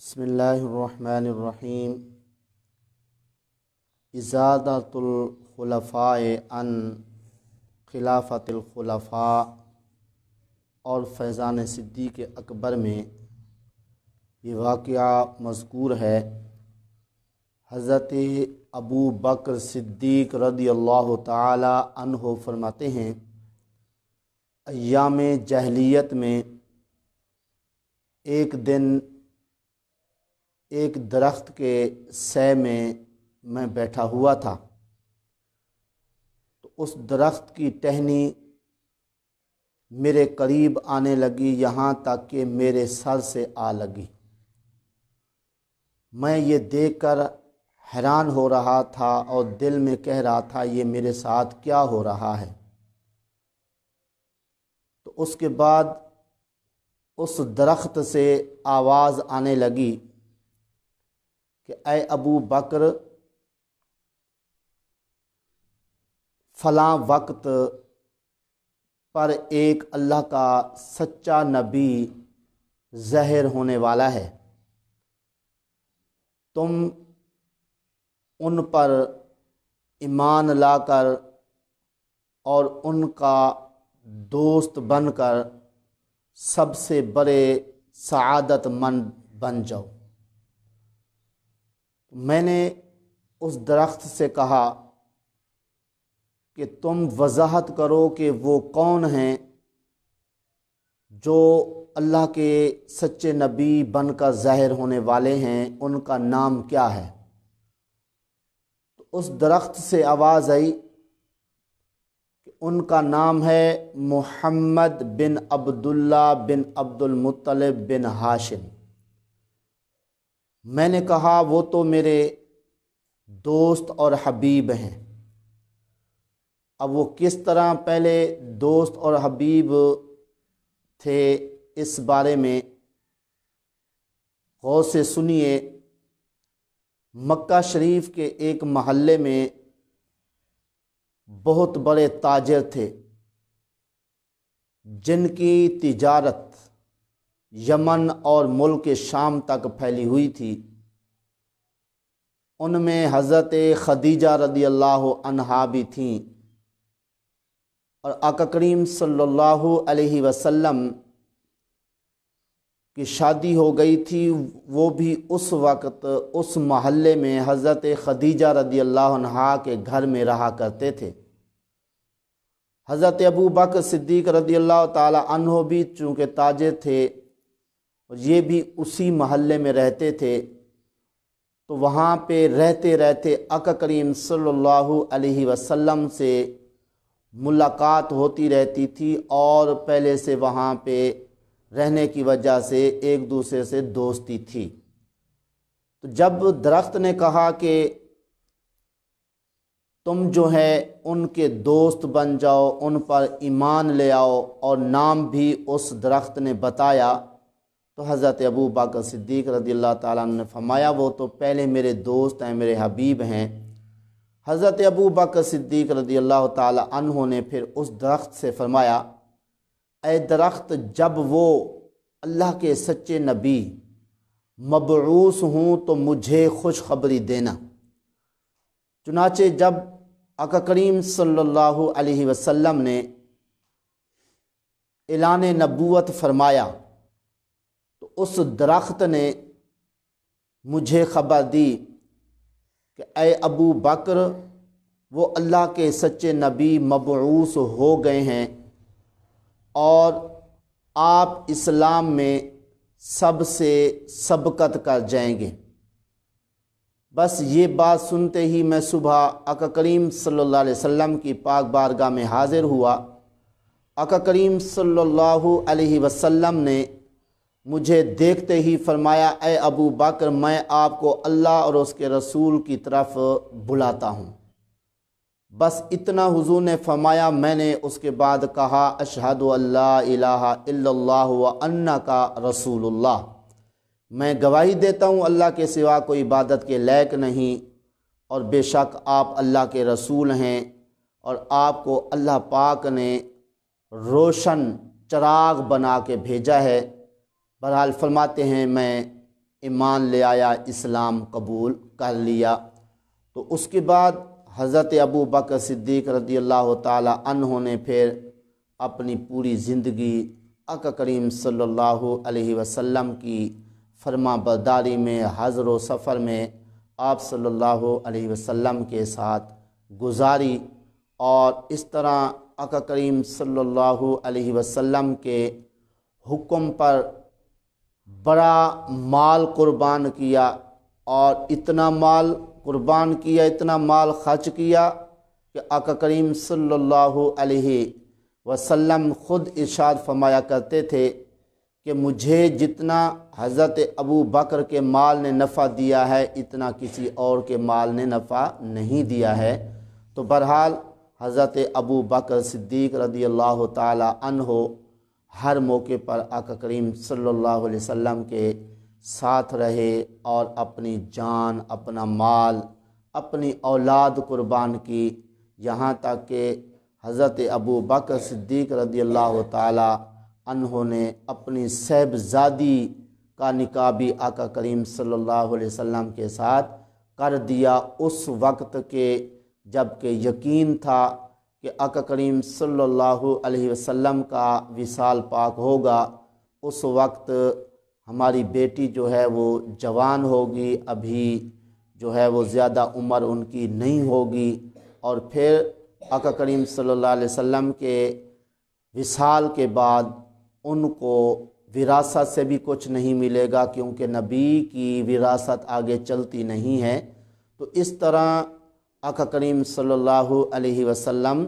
بسم اللہ الرحمن الرحیم۔ ازادۃ الخلفاء عن خلافت الخلفاء اور فیضان صدیق اکبر میں یہ واقعہ مذکور ہے۔ حضرت ابو بکر صدیق رضی اللہ تعالی عنہ فرماتے ہیں، ایام جاہلیت میں ایک دن ایک درخت کے سائے میں بیٹھا ہوا تھا، تو اس درخت کی ٹہنی میرے قریب آنے لگی، یہاں تک کہ میرے سر سے آ لگی۔ میں یہ دیکھ کر حیران ہو رہا تھا اور دل میں کہہ رہا تھا یہ میرے ساتھ کیا ہو رہا ہے۔ تو اس کے بعد اس درخت سے آواز آنے لگی کہ اے ابو بکر، فلاں وقت پر ایک اللہ کا سچا نبی ظاہر ہونے والا ہے، تم ان پر ایمان لا کر اور ان کا دوست بن کر سب سے بڑے سعادت مند بن جاؤ۔ میں نے اس درخت سے کہا کہ تم وضاحت کرو کہ وہ کون ہیں جو اللہ کے سچے نبی بن کر ظاہر ہونے والے ہیں، ان کا نام کیا ہے؟ تو اس درخت سے آواز آئی کہ ان کا نام ہے محمد بن عبداللہ بن عبد المطلب بن ہاشم۔ میں نے کہا وہ تو میرے دوست اور حبیب ہیں۔ اب وہ کس طرح پہلے دوست اور حبیب تھے، اس بارے میں غور سے سنیے۔ مکہ شریف کے ایک محلے میں بہت بڑے تاجر تھے جن کی تجارت یمن اور ملک شام تک پھیلی ہوئی تھی۔ ان میں حضرت خدیجہ رضی اللہ عنہا بھی تھیں، اور آقا کریم صلی اللہ علیہ وسلم کی شادی ہو گئی تھی۔ وہ بھی اس وقت اس محلے میں حضرت خدیجہ رضی اللہ عنہا کے گھر میں رہا کرتے تھے۔ حضرت ابو بکر صدیق رضی اللہ تعالی عنہ بھی چونکہ تاجر تھے اور یہ بھی اسی محلے میں رہتے تھے، تو وہاں پہ رہتے رہتے آقا کریم صلی اللہ علیہ وسلم سے ملاقات ہوتی رہتی تھی، اور پہلے سے وہاں پہ رہنے کی وجہ سے ایک دوسرے سے دوستی تھی۔ تو جب درخت نے کہا کہ تم جو ہے ان کے دوست بن جاؤ، ان پر ایمان لے آؤ، اور نام بھی اس درخت نے بتایا، تو حضرت ابو بکر صدیق رضی اللہ تعالیٰ عنہ نے فرمایا وہ تو پہلے میرے دوست ہیں، میرے حبیب ہیں۔ حضرت ابو بکر صدیق رضی اللہ تعالیٰ عنہ نے پھر اس درخت سے فرمایا، اے درخت، جب وہ اللہ کے سچے نبی مبعوث ہوں تو مجھے خوشخبری دینا۔ چنانچہ جب آقا کریم صلی اللہ علیہ وسلم نے اعلان نبوت فرمایا تو اس درخت نے مجھے خبر دی کہ اے ابو بکر، وہ اللہ کے سچے نبی مبعوث ہو گئے ہیں اور آپ اسلام میں سب سے سبقت کر جائیں گے۔ بس یہ بات سنتے ہی میں صبح آقا کریم صلی اللہ علیہ وسلم کی پاک بارگاہ میں حاضر ہوا۔ آقا کریم صلی اللہ علیہ وسلم نے مجھے دیکھتے ہی فرمایا، اے ابو بکر، میں آپ کو اللہ اور اس کے رسول کی طرف بلاتا ہوں۔ بس اتنا حضور نے فرمایا، میں نے اس کے بعد کہا، اشہد ان لا الہ الا اللہ وانک رسول اللہ، میں گواہی دیتا ہوں اللہ کے سوا کوئی عبادت کے لائق نہیں، اور بے شک آپ اللہ کے رسول ہیں، اور آپ کو اللہ پاک نے روشن چراغ بنا کے بھیجا ہے۔ بہرحال فرماتے ہیں میں ایمان لے آیا، اسلام قبول کر لیا۔ تو اس کے بعد حضرت ابو بکر صدیق رضی اللہ تعالی عنہ نے پھر اپنی پوری زندگی آقا کریم صلی اللہ علیہ وسلم کی فرما برداری میں، حضر و سفر میں آپ صلی اللہ علیہ وسلم کے ساتھ گزاری، اور اس طرح آقا کریم صلی اللہ علیہ وسلم کے حکم پر بڑا مال قربان کیا، اور اتنا مال قربان کیا، اتنا مال خرچ کیا کہ آقا کریم صلی اللہ علیہ وسلم خود ارشاد فرمایا کرتے تھے کہ مجھے جتنا حضرت ابو بکر کے مال نے نفع دیا ہے اتنا کسی اور کے مال نے نفع نہیں دیا ہے۔ تو بہرحال حضرت ابو بکر صدیق رضی اللہ تعالی عنہ ہر موقع پر آقا کریم صلی اللہ علیہ وسلم کے ساتھ رہے، اور اپنی جان، اپنا مال، اپنی اولاد قربان کی، یہاں تک کہ حضرت ابو بکر صدیق رضی اللہ تعالی عنہ نے اپنی صاحبزادی کا نکاح بھی آقا کریم صلی اللہ علیہ وسلم کے ساتھ کر دیا، اس وقت کے جب کہ یقین تھا کہ آقا کریم صلی اللہ علیہ وسلم کا وصال پاک ہوگا۔ اس وقت ہماری بیٹی جو ہے وہ جوان ہوگی، ابھی جو ہے وہ زیادہ عمر ان کی نہیں ہوگی، اور پھر آقا کریم صلی اللہ علیہ وسلم کے وصال کے بعد ان کو وراثت سے بھی کچھ نہیں ملے گا، کیونکہ نبی کی وراثت آگے چلتی نہیں ہے۔ تو اس طرح آقا کریم صلی اللہ علیہ وسلم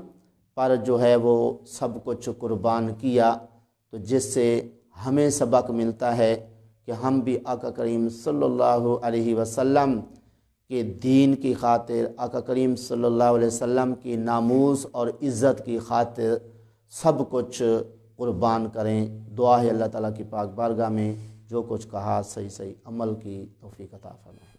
پر جو ہے وہ سب کچھ قربان کیا، تو جس سے ہمیں سبق ملتا ہے کہ ہم بھی آقا کریم صلی اللہ علیہ وسلم کے دین کی خاطر، آقا کریم صلی اللہ علیہ وسلم کی ناموس اور عزت کی خاطر سب کچھ قربان کریں۔ دعا ہے اللہ تعالیٰ کی پاک بارگاہ میں جو کچھ کہا صحیح عمل کی توفیق عطا فرمائے۔